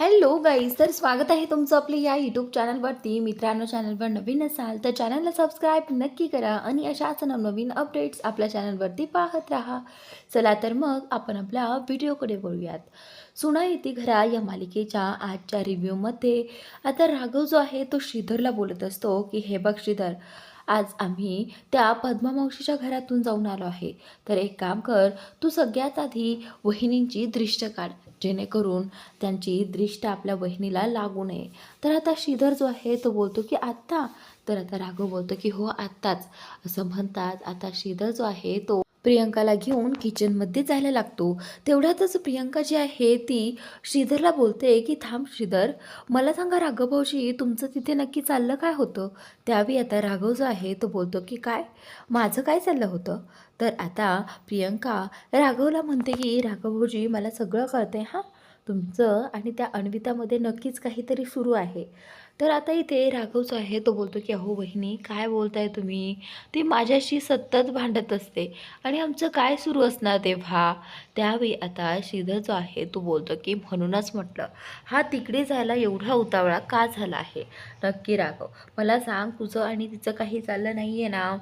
Hello guys, तर स्वागत आहे तुमचं आपल्या या यूट्यूब चॅनलवरती. मित्रांनो, चॅनलवर नवीन असाल तर चॅनलला सबस्क्राईब नक्की करा आणि अशाच नवनवीन अपडेट्स आपल्या चॅनलवरती पाहत राहा. चला तर मग आपण आपल्या व्हिडिओकडे वळूयात. सुना येती घरा या मालिकेच्या आजच्या रिव्ह्यूमध्ये आता राघव जो आहे तो श्रीधरला बोलत असतो की हे बघ श्रीधर, आज आम्ही त्या पद्मामावशीच्या घरातून जाऊन आलो आहे. तर एक काम कर, तू सगळ्यात आधी वहिनींची दृष्ट काढ, जेणेकरून त्यांची दृष्ट आपल्या बहिणीला लागू नये. तर आता श्रीधर जो आहे तो बोलतो की आत्ता. तर आता राघव बोलतो की हो आत्ताच. असं म्हणतात आता श्रीधर जो आहे तो प्रियंकाला घेऊन किचनमध्ये जायला लागतो. तेवढ्यातच प्रियंका जी आहे ती श्रीधरला बोलते की थांब श्रीधर, मला सांगा राघव भाऊजी, तुमचं तिथे नक्की चाललं काय होतं? त्यावेळी आता राघव जो आहे तो बोलतो की काय, माझं काय चाललं होतं? तर आता प्रियंका राघवला म्हणते की राघव भाऊजी, मला सगळं कळतंय हां, तुमचं आणि त्या अन्वितामध्ये नक्कीच काहीतरी सुरू आहे. तर आता इथे राघव जो आहे तो बोलतो की अहो वहिनी, काय बोलताय तुम्ही? ती माझ्याशी सतत भांडत असते आणि आमचं काय सुरू असणार तेव्हा? त्यावेळी आता श्रीधर जो आहे तो बोलतो की म्हणूनच म्हटलं, हा तिकडे जायला एवढा उतावळा का झाला आहे? नक्की राघव, मला सांग, तुझं आणि तिचं काही चाललं नाही आहे ना?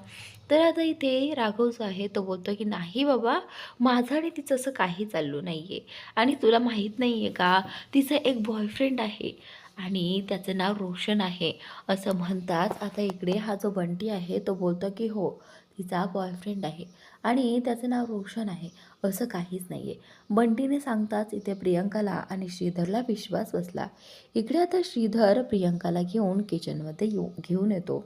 तर आता इथे राघव जो आहे तो बोलतो की नाही बाबा, माझं आणि तिचं असं काही चाललं नाही आहे. आणि तुला माहीत नाही आहे का, तिचं एक बॉयफ्रेंड आहे आणि त्याचं नाव रोशन आहे. असं म्हणताच आता इकडे हा जो बंटी आहे तो बोलतो की हो, तिचा बॉयफ्रेंड आहे आणि त्याचं नाव रोशन आहे. असं काहीच नाही आहे. बंटीने सांगताच इथे प्रियंकाला आणि श्रीधरला विश्वास बसला. इकडे आता श्रीधर प्रियंकाला घेऊन किचनमध्ये घेऊन येतो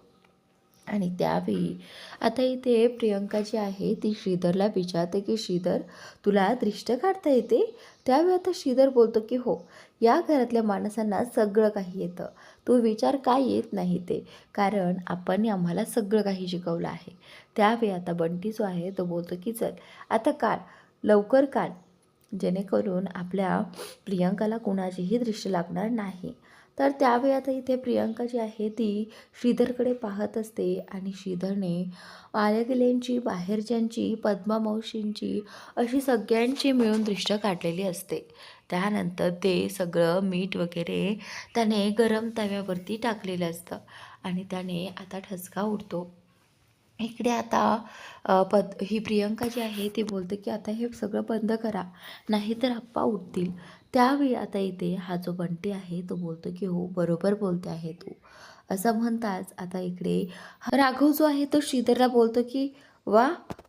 आणि त्यावेळी आता इथे प्रियंका जी आहे ती श्रीधरला विचारते की श्रीधर, तुला दृष्ट काढता येते? त्यावेळी आता श्रीधर बोलतो की हो, या घरातल्या माणसांना सगळं काही येतं. तू विचार काय येत नाही ते, कारण आपण आम्हाला सगळं काही शिकवलं आहे. त्यावेळी आता बंटी जो आहे तो बोलतो की चल आता काढ, लवकर काढ, जेणेकरून आपल्या प्रियंकाला कुणाचीही दृष्टी लागणार नाही. तर त्यावेळी आता इथे प्रियंका जी आहे ती श्रीधरकडे पाहत असते आणि श्रीधरने आल्या गेल्यांची, बाहेरच्यांची, पद्मा मावशींची अशी सगळ्यांची मिळून दृष्ट काढलेली असते. त्यानंतर ते सगळं मीठ वगैरे त्याने गरम तव्यावरती टाकलेलं असतं आणि त्याने आता ठसका उडतो. इकडे आता ही प्रियंका जी आहे ती बोलते की आता हे सगळं बंद करा, नाहीतर अप्पा उठतील. त्यावेळी आता इथे हा जो बंटी आहे तो बोलतो की हो, बरोबर बोलते आहे तू. असं म्हणताच आता इकडे राघव जो आहे तो श्रीधरला बोलतो की वा,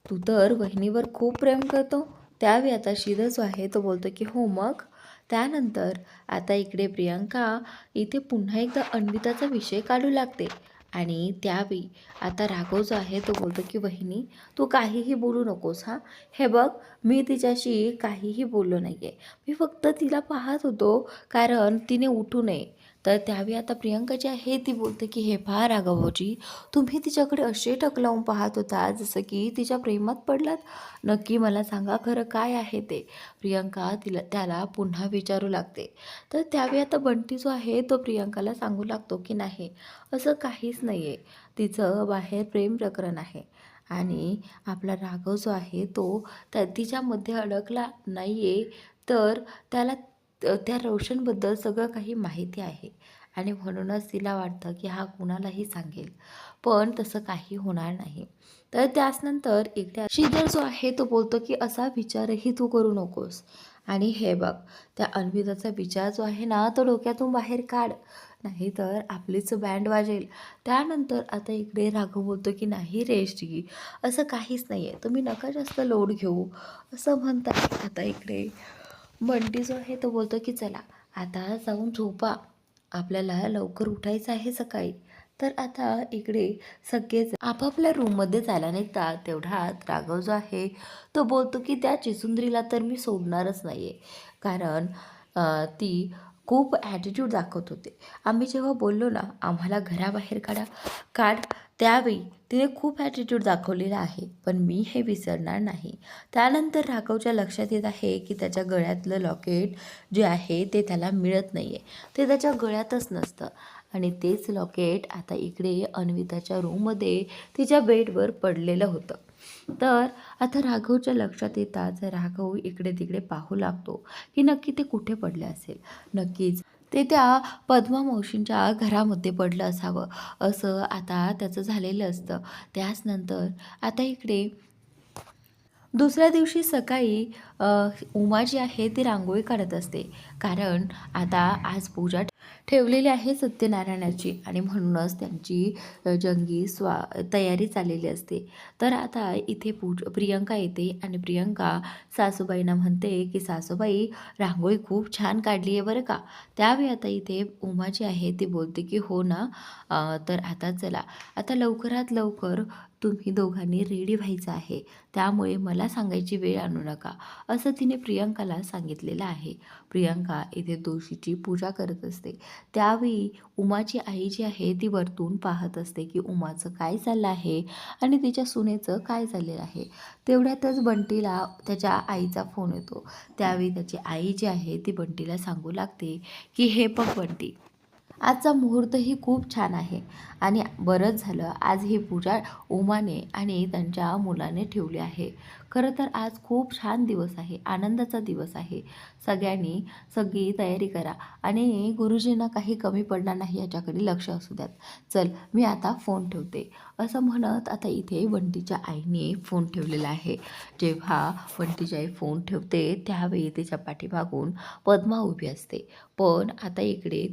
तू तर वहिनीवर खूप प्रेम करतो. त्यावेळी आता श्रीधर जो आहे तो बोलतो की हो मग. त्यानंतर आता इकडे प्रियंका इथे पुन्हा एकदा अन्विताचा विषय काढू लागते आणि त्यावेळी आता राघव जो आहे तो बोलतो की वहिनी, तू काहीही बोलू नकोस हां. हे बघ, मी तिच्याशी काहीही बोललो नाही आहे. मी फक्त तिला पाहत होतो कारण तिने उठू नये. तर त्यावेळी आता प्रियंका जी आहे ती बोलते की हे पहा राघव भाऊजी, तुम्ही तिच्याकडे असे टक लावून पाहत होता जसं की तिच्या प्रेमात पडलात. नक्की मला सांगा खरं काय आहे ते? प्रियंका त्याला पुन्हा विचारू लागते. तर त्यावेळी आता बंटी जो आहे तो प्रियंकाला सांगू लागतो की नाही, असं काहीच नाही आहे. तिचं बाहेर प्रेम प्रकरण आहे आणि आपला राघव जो आहे तो तिच्यामध्ये अडकला नाही आहे. तर त्याला त्या रोशनबद्दल सगळं काही माहिती आहे आणि म्हणूनच तिला वाटतं की हा कुणालाही सांगेल, पण तसं काही होणार नाही. तर त्याचनंतर एकदा श्रीधर जो आहे तो बोलतो की असा विचारही तू करू नकोस आणि हे बघ, त्या अन्विताचा विचार जो आहे ना तो डोक्यातून बाहेर काढ, नाहीतर आपलीच बँड वाजेल. त्यानंतर आता इकडे राघव बोलतो की नाही रे श्री, असं काहीच नाही आहे, तुम्ही नका जास्त लोड घेऊ. असं म्हणतात आता इकडे बंटी जो आहे तो बोलतो की चला आता जाऊन झोपा, आपल्याला लवकर उठायचं आहे सकाळी. तर आता इकडे सगळेच आपापल्या रूममध्ये जायला निघतात. तेवढ्यात राघव जो आहे तो बोलतो की त्या चिसुंद्रीला तर मी सोडणारच नाही आहे, कारण ती खूप ॲटिट्यूड दाखवत होते. आम्ही जेव्हा बोललो ना आम्हाला घराबाहेर काढ, त्यावेळी तिने खूप ॲटिट्यूड दाखवलेला आहे, पण मी हे विसरणार नाही. त्यानंतर राघवच्या लक्षात येत आहे की त्याच्या गळ्यातलं लॉकेट जे आहे ते त्याला मिळत नाही आहे, ते त्याच्या गळ्यातच नसतं आणि तेच लॉकेट आता इकडे अन्विताच्या रूममध्ये तिच्या बेडवर पडलेलं होतं. तर आता राघवच्या लक्षात येताच राघव इकडे तिकडे पाहू लागतो की नक्की ते कुठे पडले असेल. नक्कीच ते त्या पद्मा मावशींच्या घरामध्ये पडलं असावं, असं आता त्याचं झालेलं असतं. त्याच नंतर आता इकडे दुसऱ्या दिवशी सकाळी उमा जी आहे ती रांगोळी काढत असते. कारण आता आज पूजा ठेवलेली आहे सत्यनारायणाची आणि म्हणूनच त्यांची जंगी तयारी चाललेली असते. तर आता इथे प्रियंका येते आणि प्रियंका सासूबाईंना म्हणते की सासूबाई, रांगोळी खूप छान काढली आहे बरं का. त्यावेळी आता इथे उमा जी आहे ती बोलते की हो ना, तर आता चला, आता लवकरात लवकर तुम्ही दोघांनी रेडी व्हायचं आहे, त्यामुळे मला सांगायची वेळ आणू नका, असं तिने प्रियंकाला सांगितलेलं आहे. प्रियंका इथे तुळशीची पूजा करत असते. त्यावेळी उमाची आई जी आहे ती वरतून पाहत असते की उमाचं काय चाललं आहे आणि तिच्या सुनेचं काय चाललेलं आहे. तेवढ्यातच बंटीला त्याच्या आईचा फोन येतो. त्यावेळी त्याची आई जी आहे ती बंटीला सांगू लागते की हे बघ बंटी, आजचा मुहूर्तही खूप छान आहे आणि बरंच झालं आज ही पूजा उमाने आणि त्यांच्या मुलाने ठेवली आहे. खरं तर आज खूप छान दिवस आहे, आनंदाचा दिवस आहे. सगळी तयारी करा आणि गुरुजींना काही कमी पडणार नाही याच्याकडे लक्ष असू द्यात. चल मी आता फोन ठेवते, असं म्हणत आता इथे बंटीच्या आईने फोन ठेवलेला आहे. जेव्हा बंटीची आई फोन ठेवते त्यावेळी तिच्या पाठीमागून पद्मा उभी असते. पण आता इकडे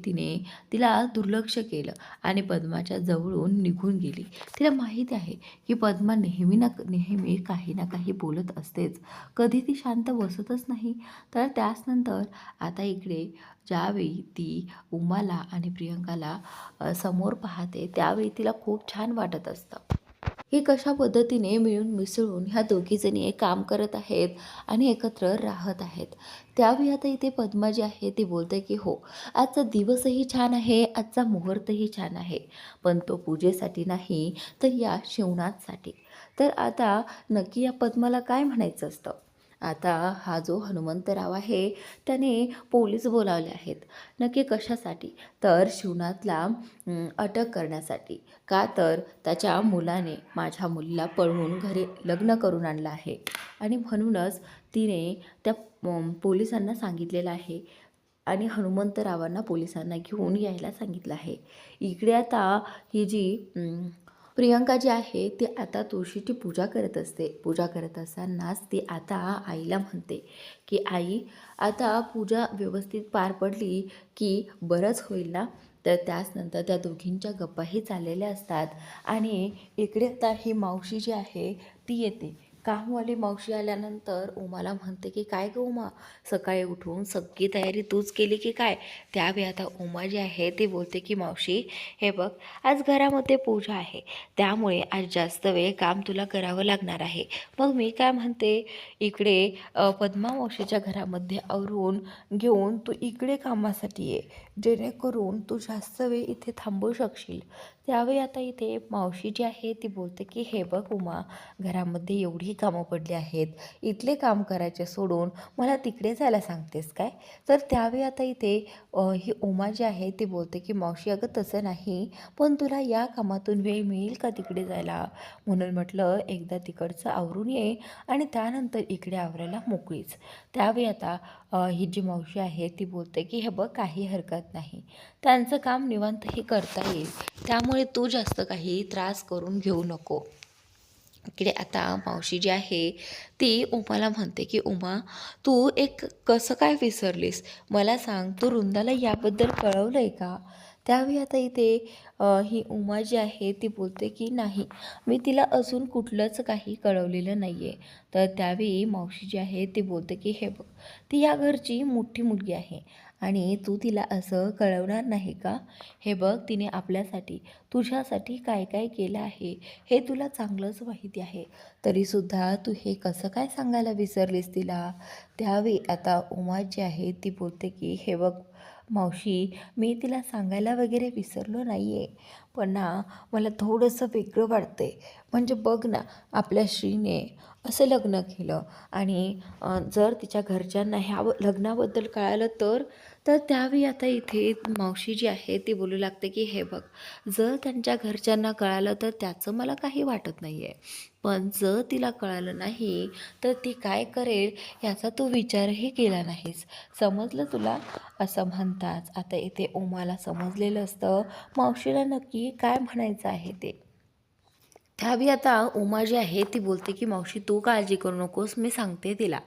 तिला दुर्लक्ष केलं आणि पद्माच्या जवळून निघून गेली. तिला माहिती आहे की पद्मा नेहमी काही ना काही बोलत असतेच, कधी ती शांत बसतच नाही. तर त्याचनंतर आता इकडे ज्यावेळी ती उमाला आणि प्रियंकाला समोर पाहते त्यावेळी तिला खूप छान वाटत असतं की कशा पद्धतीने मिळून मिसळून ह्या दोघीजणी काम करत आहेत आणि एकत्र राहत आहेत. त्यावेळी आता इथे पद्मा जी आहे ती बोलते की हो, आजचा दिवसही छान आहे, आजचा मुहूर्तही छान आहे, पण तो पूजेसाठी नाही तर या शिवणासाठी. तर आता नक्की या पद्माला काय म्हणायचं असतं. आता हा जो हनुमंतराव आहे त्याने पोलीस बोलावले आहेत. नक्की कशासाठी, तर शिवनाथला अटक करण्यासाठी. का तर त्याच्या मुलाने माझ्या मुलीला पळवून घरी लग्न करून आणलं आहे आणि म्हणूनच तिने त्या पोलिसांना सांगितलेलं आहे आणि हनुमंतरावांना पोलिसांना घेऊन यायला सांगितलं आहे. इकडे आता ही जी प्रियंका जी आहे ती आता तुळशीची पूजा करत असते. पूजा करत असतानाच ती आता आईला म्हणते की आई, आता पूजा व्यवस्थित पार पडली की बरंच होईल ना. तर त्याचनंतर त्या दोघींच्या गप्पाही चाललेल्या असतात आणि इकडे आता ही मावशी जी आहे ती येते. कामवाली मावशी आल्यानंतर उमाला म्हणते की काय गं उमा, सकाळी उठून सगळी तयारी तूच केली की काय. त्यावेळी आता उमा जी आहे ती बोलते की मावशी, हे बघ, आज घरामध्ये पूजा आहे, त्यामुळे आज जास्त वेळ काम तुला करावं लागणार आहे. मग मी काय म्हणते, इकडे पद्मा मावशीच्या घरामध्ये आवरून घेऊन तू इकडे कामासाठी ये, जेणेकरून तू जास्त वेळ इथे थांबू शकशील. त्यावेळी आता इथे मावशी जी आहे ती बोलते की हे बघ उमा, घरामध्ये एवढी कामं पडली आहेत, इथले काम करायचे सोडून मला तिकडे जायला सांगतेस काय. तर त्यावेळी आता इथे ही उमा जी आहे ती बोलते की मावशी, अगं तसं नाही, पण तुला या कामातून वेळ मिळेल का तिकडे जायला. म्हणून म्हटलं एकदा तिकडचं आवरून ये आणि त्यानंतर इकडे आवरायला मोकळीच. त्यावेळी आता ही जी मावशी आहे ती बोलते की हे बघ, काही हरकत नाही, त्यांचं काम निवांतही करता येईल, त्यामुळे तू जास्त काही त्रास करून घेऊ नको. इकडे आता मावशी जी आहे ती उमाला म्हणते की उमा, तू एक कसं काय विसरलीस, मला सांग, तू वृंदाला याबद्दल कळवलं आहे का. त्यावेळी आता इथे ही उमा जी आहे ती बोलते की नाही, मी तिला अजून कुठलंच काही कळवलेलं नाही आहे. तर त्यावेळी मावशी जी आहे ती बोलते की हे बघ, ती या घरची मोठी मुलगी आहे आणि तू तिला असं कळवणार नाही का. हे बघ, तिने आपल्यासाठी, तुझ्यासाठी काय काय केलं आहे हे तुला चांगलंच माहिती आहे, तरीसुद्धा तू हे कसं काय सांगायला विसरलीस तिला. त्यावेळी आता उमा जी आहे ती बोलते की हे बघ मावशी, मी तिला सांगायला वगैरे विसरलो नाही आहे, पण ना मला थोडंसं वेगळं वाटतं आहे. म्हणजे बघ ना, आपल्या श्रीने असं लग्न केलं आणि जर तिच्या घरच्यांना ह्या लग्नाबद्दल कळालं तर तर त्यावेळी आता इथे मावशी जी आहे ती बोलू लागते की हे बघ, जर त्यांच्या घरच्यांना कळालं तर त्याचं मला काही वाटत नाही आहे, पण जर तिला कळालं नाही तर ती काय करेल याचा तू विचारही केला नाहीस, समजलं तुला? असं म्हणताच आता इथे उमाला समजलेलं असतं मावशीला नक्की काय म्हणायचं आहे ते. त्यावेळी आता उमा जी आहे ती बोलते की मावशी तू काळजी करू नकोस, मी सांगते तिला.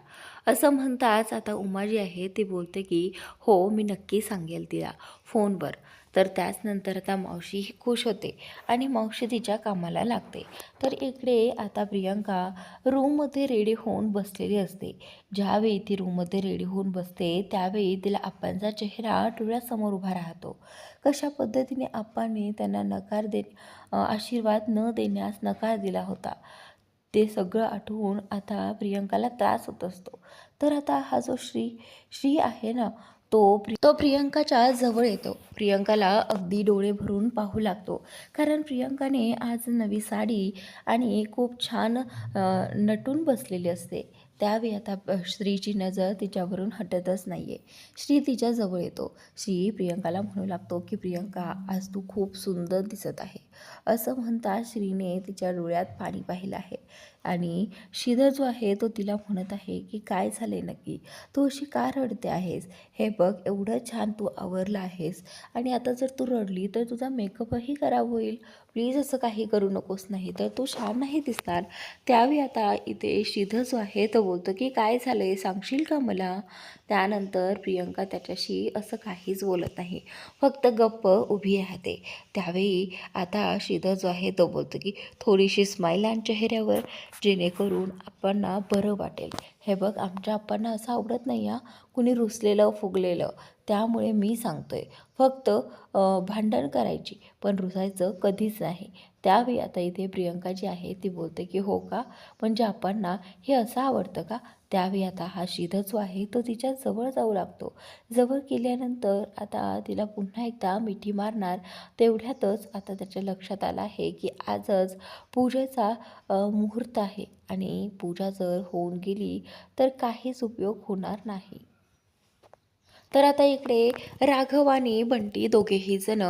असं म्हणताच आता उमा जी आहे ती बोलते की हो, मी नक्की सांगेल तिला फोनवर. तर त्याचनंतर आता मावशी ही खुश होते आणि मावशी तिच्या कामाला लागते. तर इकडे आता प्रियंका रूममध्ये रेडी होऊन बसलेली असते. ज्यावेळी ती रूममध्ये रेडी होऊन बसते त्यावेळी तिला आप्पांचा चेहरा डोळ्यासमोर उभा राहतो. कशा पद्धतीने आप्पांनी त्यांना आशीर्वाद न देण्यास नकार दिला होता, ते सगळं आठवून आता प्रियंकाला त्रास होत असतो. तर आता हा जो श्री आहे ना, तो प्रियंकाच्या जवळ येतो. प्रियंकाला अगदी डोळे भरून पाहू लागतो, कारण प्रियंकाने आज नवी साडी आणि खूप छान नटून बसलेली असते. त्यावेळी आता श्रीची नजर तिच्यावरून हटतच नाही आहे. श्री तिच्याजवळ येतो. श्री प्रियंकाला म्हणू लागतो की प्रियंका, आज तू खूप सुंदर दिसत आहे. असं म्हणता श्रीने तिच्या डोळ्यात पाणी पाहिलं आहे आणि श्रीधर जो आहे तो तिला म्हणत आहे की काय झाले नक्की, तू अशी का रडते आहेस? हे बघ, एवढं छान तू आवरला आहेस आणि आता जर तू रडली तर तुझा मेकअपही खराब होईल. प्लीज असं काही करू नकोस, नाही तर तू छान नाही दिसणार. त्यावेळी आता इथे श्रीधर जो आहे तो बोलतो की काय झालं सांगशील का मला? त्यानंतर प्रियंका त्याच्याशी असं काहीच बोलत नाही, फक्त गप्प उभी राहते. त्यावेळी आता श्रीधर जो आहे तो बोलतो की थोडीशी स्माईल आण चेहऱ्यावर, जेणेकरून आपणना बरं वाटेल. हे बघ, आमच्या आप्पांना असं आवडत नाही हा, कुणी रुसलेलं फुगलेलं. त्यामुळे मी सांगतोय, फक्त भांडण करायची पण रुसायचं कधीच नाही. त्यावेळी आता इथे प्रियंका जी आहे ती बोलते की हो का, म्हणजे आप्पांना हे असं आवडतं का? त्यावेळी आता हा श्रीधर जो आहे तो तिच्या जवळ जाऊ लागतो. जवळ गेल्यानंतर आता तिला पुन्हा एकदा मिठी मारणार. तेवढ्यातच आता त्याच्या लक्षात आलं आहे की आजच पूजेचा मुहूर्त आहे आणि पूजा जर होऊन गेली तर काहीच उपयोग होणार नाही. तर आता इकडे राघव आणि बंटी दोघेही जण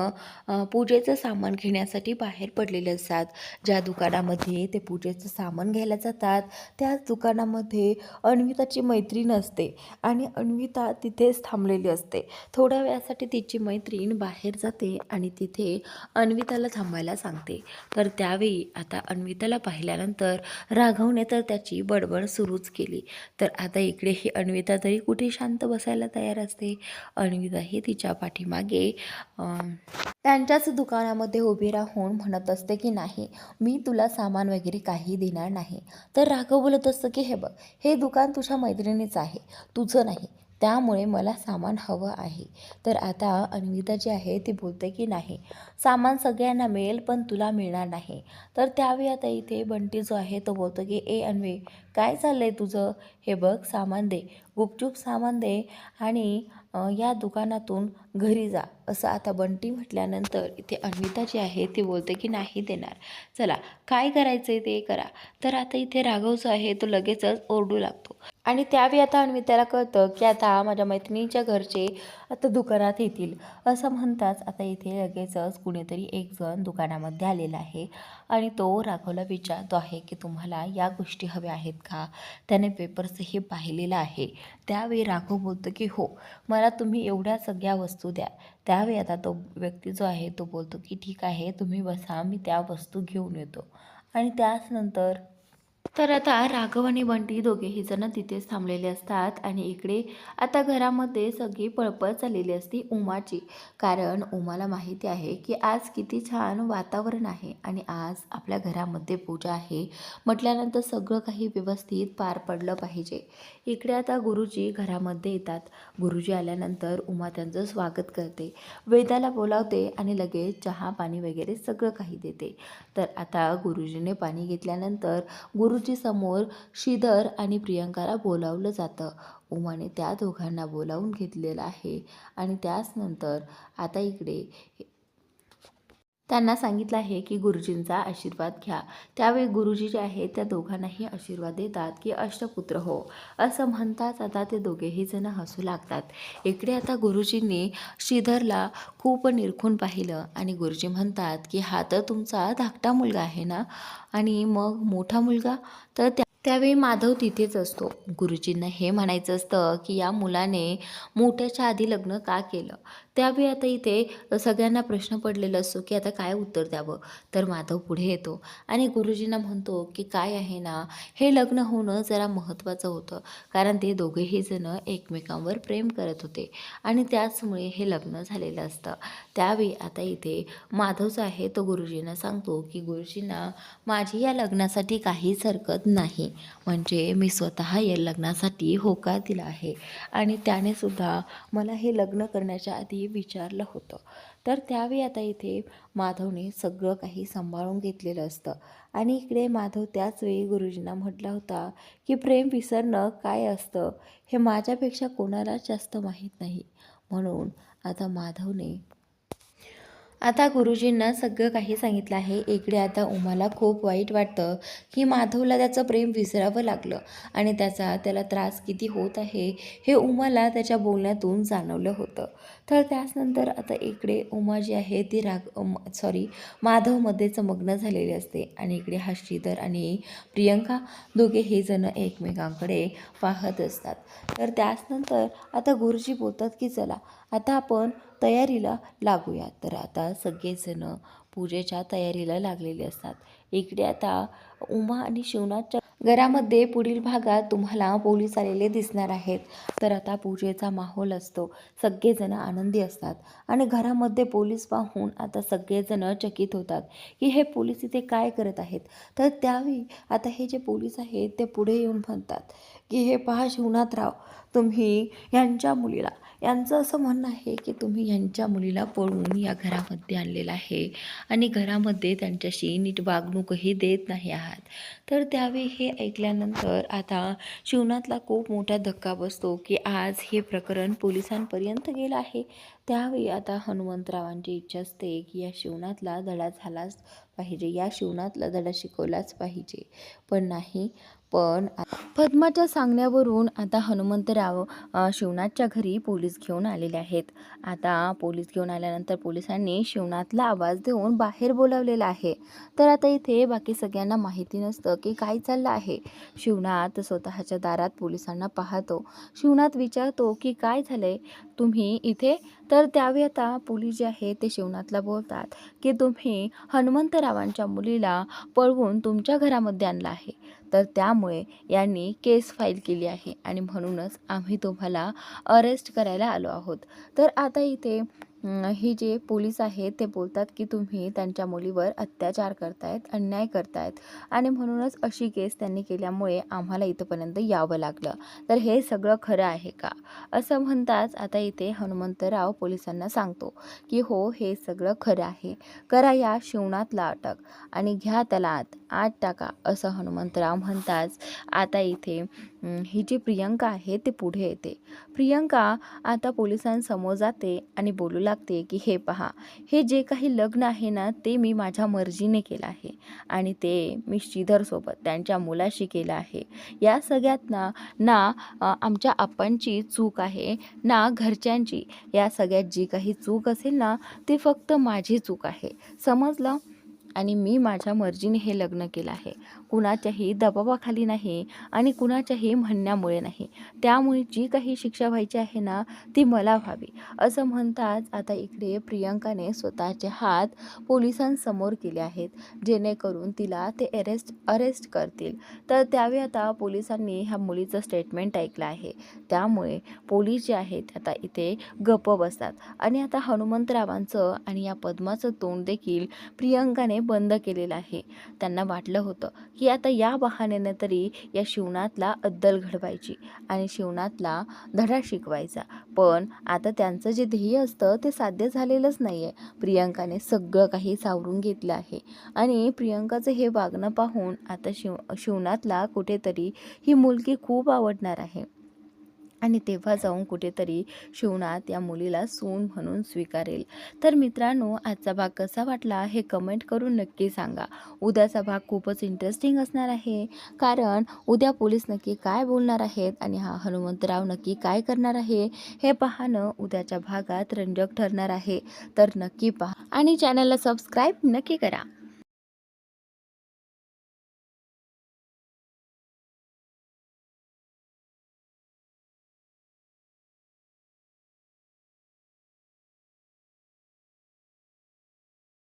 पूजेचं सामान घेण्यासाठी बाहेर पडलेले असतात. ज्या दुकानामध्ये ते पूजेचं सामान घ्यायला जातात त्याच दुकानामध्ये अन्विताची मैत्रीण असते आणि अन्विता तिथेच थांबलेली असते. थोड्या वेळासाठी तिची मैत्रीण बाहेर जाते आणि तिथे अन्विताला थांबायला सांगते. तर त्यावेळी आता अन्विताला पाहिल्यानंतर राघवने तर त्याची बडबड सुरूच केली. तर आता इकडे ही अन्विता तरी कुठे शांत बसायला तयार असते. अन्विता ही तिच्या पाठीमागे त्यांच्याच दुकानामध्ये उभी राहून म्हणत असते की नाही, मी तुला सामान वगैरे काही देणार नाही. तर राघव बोलत असतं की हे बघ, हे दुकान तुझ्या मैत्रिणीचं आहे, तुझं नाही, त्यामुळे मला सामान हवं आहे. तर आता अन्विता जी आहे ती बोलते की नाही, सामान सगळ्यांना मिळेल पण तुला मिळणार नाही. तर त्यावेळी आता इथे बंटी जो आहे तो बोलतो की ए अन्वे, काय चाललं आहे तुझं? हे बघ, सामान दे, गुपचूप सामान दे आणि या दुकानातून घरी जा. असं आता बंटी म्हटल्यानंतर इथे अन्विता जी आहे ती बोलते की नाही देणार, चला काय करायचं आहे ते करा. तर आता इथे राघव जो आहे तो लगेचच ओरडू लागतो आणि त्यावेळी आता अन्विताला कळतं की आता माझ्या मैत्रिणीच्या घरचे आता दुकानात येतील. असं म्हणताच आता इथे लगेचच कुणीतरी एक जण दुकानामध्ये आलेला आहे आणि तो राघवला विचारतो आहे की तुम्हाला या गोष्टी हव्या आहेत का? त्याने पेपर्सही पाहिलेलं आहे. त्यावेळी राघव बोलतो की हो, मला तुम्ही एवढ्या सगळ्या वस्तू द्या. त्यावेळी आता तो व्यक्ती जो आहे तो बोलतो की ठीक आहे, तुम्ही बसा, मी त्या वस्तू घेऊन येतो. आणि त्याचनंतर तर आता राघव आणि बंटी दोघेही जण तिथेच थांबलेले असतात आणि इकडे आता घरामध्ये सगळी पळपळ चाललेली असती उमाची. कारण उमाला माहिती आहे की आज किती छान वातावरण आहे आणि आज आपल्या घरामध्ये पूजा आहे म्हटल्यानंतर सगळं काही व्यवस्थित पार पडलं पाहिजे. इकडे आता गुरुजी घरामध्ये येतात. गुरुजी आल्यानंतर उमा त्यांचं स्वागत करते, वेदाला बोलावते आणि लगेच चहा पाणी वगैरे सगळं काही देते. तर आता गुरुजीने पाणी घेतल्यानंतर गुरुजी समोर श्रीधर आणि प्रियंकाला बोलावलं जातं. उमाने त्या दोघांना बोलावून घेतलेलं आहे आणि त्याचनंतर आता इकडे त्यांना सांगितलं आहे की गुरुजींचा आशीर्वाद घ्या. त्यावेळी गुरुजी जे आहे त्या दोघांनाही आशीर्वाद देतात की अष्टपुत्र हो. असं म्हणताच आता ते दोघेही जण हसू लागतात. इकडे आता गुरुजींनी श्रीधरला खूप निरखून पाहिलं आणि गुरुजी म्हणतात की हा तर तुमचा धाकटा मुलगा आहे ना, आणि मग मोठा मुलगा? तर त्यावेळी माधव तिथेच असतो. गुरुजींना हे म्हणायचं असतं की या मुलाने मोठ्याच्या आधी लग्न का केलं? त्यावेळी आता इथे सगळ्यांना प्रश्न पडलेला असतो की आता काय उत्तर द्यावं. तर माधव पुढे येतो आणि गुरुजींना म्हणतो की काय आहे ना, हे लग्न होणं जरा महत्त्वाचं होतं, कारण ते दोघेही जण एकमेकांवर प्रेम करत होते आणि त्याचमुळे हे लग्न झालेलं असतं. त्यावेळी आता इथे माधवचा आहे तो गुरुजींना सांगतो की गुरुजींना माझी या लग्नासाठी काहीच हरकत नाही, म्हणजे मी स्वतः या लग्नासाठी होकार दिला आहे आणि त्याने सुद्धा मला हे लग्न करण्याच्या आधी विचारलं होतं. तर त्यावेळी आता इथे माधवने सगळं काही सांभाळून घेतलेलं असतं आणि इकडे माधव त्याच वेळी गुरुजींना म्हटला होता की प्रेम विसरणं काय असतं हे माझ्यापेक्षा कोणालाच जास्त माहीत नाही. म्हणून आता गुरुजींना सगळं काही सांगितलं आहे. इकडे आता उमाला खूप वाईट वाटतं की माधवला त्याचं प्रेम विसरावं लागलं आणि त्याला त्रास किती होत आहे हे उमाला त्याच्या बोलण्यातून जाणवलं होतं. तर त्याचनंतर आता इकडे उमा जी आहे ती माधवमध्येच मग्न झालेली असते आणि इकडे हा श्रीधर आणि प्रियंका दोघे हे जण एकमेकांकडे पाहत असतात. तर त्याचनंतर आता गुरुजी बोलतात की चला आता आपण तयारीला लागूया. तर आता सगळेजण पूजेच्या तयारीला लागलेले असतात. इकडे आता उमा आणि शिवनाथच्या घरामध्ये पुढील भागात तुम्हाला पोलीस आलेले दिसणार आहेत. तर आता पूजेचा माहोल असतो, सगळेजण आनंदी असतात आणि घरामध्ये पोलीस पाहून आता सगळेजण चकित होतात की हे पोलीस इथे काय करत आहेत. तर त्यावेळी आता हे जे पोलीस आहेत ते पुढे येऊन म्हणतात की हे पहा शिवनाथराव, तुम्ही यांचं असं म्हणणं आहे की तुम्ही यांच्या मुलीला पळवून या घरामध्ये आणलेलं आहे आणि घरामध्ये त्यांच्याशी नीट वागणूकही देत नाही आहात. तर त्यावेळी हे ऐकल्यानंतर आता शिवनाथला खूप मोठा धक्का बसतो की आज हे प्रकरण पोलिसांपर्यंत गेलं आहे. त्यावेळी आता हनुमंतरावांची इच्छा असते की या शिवनाथला धडा झालाच पाहिजे, या शिवनाथला धडा शिकवलाच पाहिजे. पण पद्माच्या सांगण्यावरून आता हनुमंतराव शिवनाथच्या घरी पोलीस घेऊन आलेले आहेत. आता पोलीस घेऊन आल्यानंतर पोलिसांनी शिवनाथला आवाज देऊन बाहेर बोलावलेला आहे. तर आता इथे बाकी सगळ्यांना माहिती नसतं की काय चाललं आहे. शिवनाथ स्वतःच्या दारात पोलिसांना पाहतो. शिवनाथ विचारतो की काय झालंय तुम्ही इथे? तर त्यावेळी आता पोलीस जे आहे ते शिवनाथला बोलतात की तुम्ही हनुमंतरावांच्या मुलीला पळवून तुमच्या घरामध्ये आणलं आहे, तर त्यामुळे यांनी केस फाईल केली आहे आणि म्हणूनच आम्ही तुम्हाला अरेस्ट करायला आलो आहोत. तर आता इथे हे जे पोलीस आहेत ते बोलतात की तुम्ही त्यांच्या मुलीवर अत्याचार करतायत, अन्याय करतायत आणि म्हणूनच अशी केस त्यांनी केल्यामुळे आम्हाला इथंपर्यंत यावं लागलं. तर हे सगळं खरं आहे का? असं म्हणताच आता इथे हनुमंतराव पोलिसांना सांगतो की हो, हे सगळं खरं आहे. करा या शिवनाथला अटक आणि घ्या त्याला आत टाका. असं हनुमंतराव म्हणताच आता इथे ही जी प्रियंका आहे ते पुढे येते. प्रियंका आता पोलिसांसमोर जाते आणि बोलू लागते की हे पहा, हे जे काही लग्न आहे ना ते मी माझ्या मर्जीने केलं आहे आणि ते मी श्रीधरसोबत त्यांच्या मुलाशी केलं आहे. या सगळ्यात ना आमच्या आप्पांची चूक आहे ना घरच्यांची. या सगळ्यात जी काही चूक असेल ना ती फक्त माझी चूक आहे, समजलं? आणि मी माझ्या मर्जीने हे लग्न केलं आहे, कुणाच्याही दबावाखाली नाही आणि कुणाच्याही म्हणण्यामुळे नाही. त्यामुळे जी काही शिक्षा व्हायची आहे ना ती मला व्हावी. असं म्हणताच आता इकडे प्रियंकाने स्वतःचे हात पोलिसांसमोर केले आहेत, जेणेकरून तिला ते अरेस्ट करतील. तर त्यावेळी आता पोलिसांनी ह्या मुलीचं स्टेटमेंट ऐकलं आहे. त्यामुळे पोलीस जे आहेत आता इथे गप्प बसतात आणि आता हनुमंतरावांचं आणि या पद्माचं तोंड देखील प्रियंकाने बंद केलेलं आहे. त्यांना वाटलं होतं की आता या बहाण्याने तरी या शिवनाथला अद्दल घडवायची आणि शिवनाथला धडा शिकवायचा. पण आता त्यांचं जे ध्येय असतं ते साध्य झालेलंच नाही आहे. प्रियंकाने सगळं काही सावरून घेतलं आहे आणि प्रियंकाचं हे वागणं पाहून आता शिवनाथला कुठेतरी ही मुलगी खूप आवडणार आहे. आणि तेव्हा जाऊन कुठेतरी शिवनाथ या मुलीला सून म्हणून स्वीकारेल. तर मित्रांनो, आजचा भाग कसा वाटला हे कमेंट करून नक्की सांगा. उद्याचा भाग खूपच इंटरेस्टिंग असणार आहे, कारण उद्या पोलीस नक्की काय बोलणार आहेत आणि हा हनुमंतराव नक्की काय करणार आहे हे पाहणं उद्याच्या भागात रंजक ठरणार आहे. तर नक्की पहा आणि चॅनलला सबस्क्राईब नक्की करा.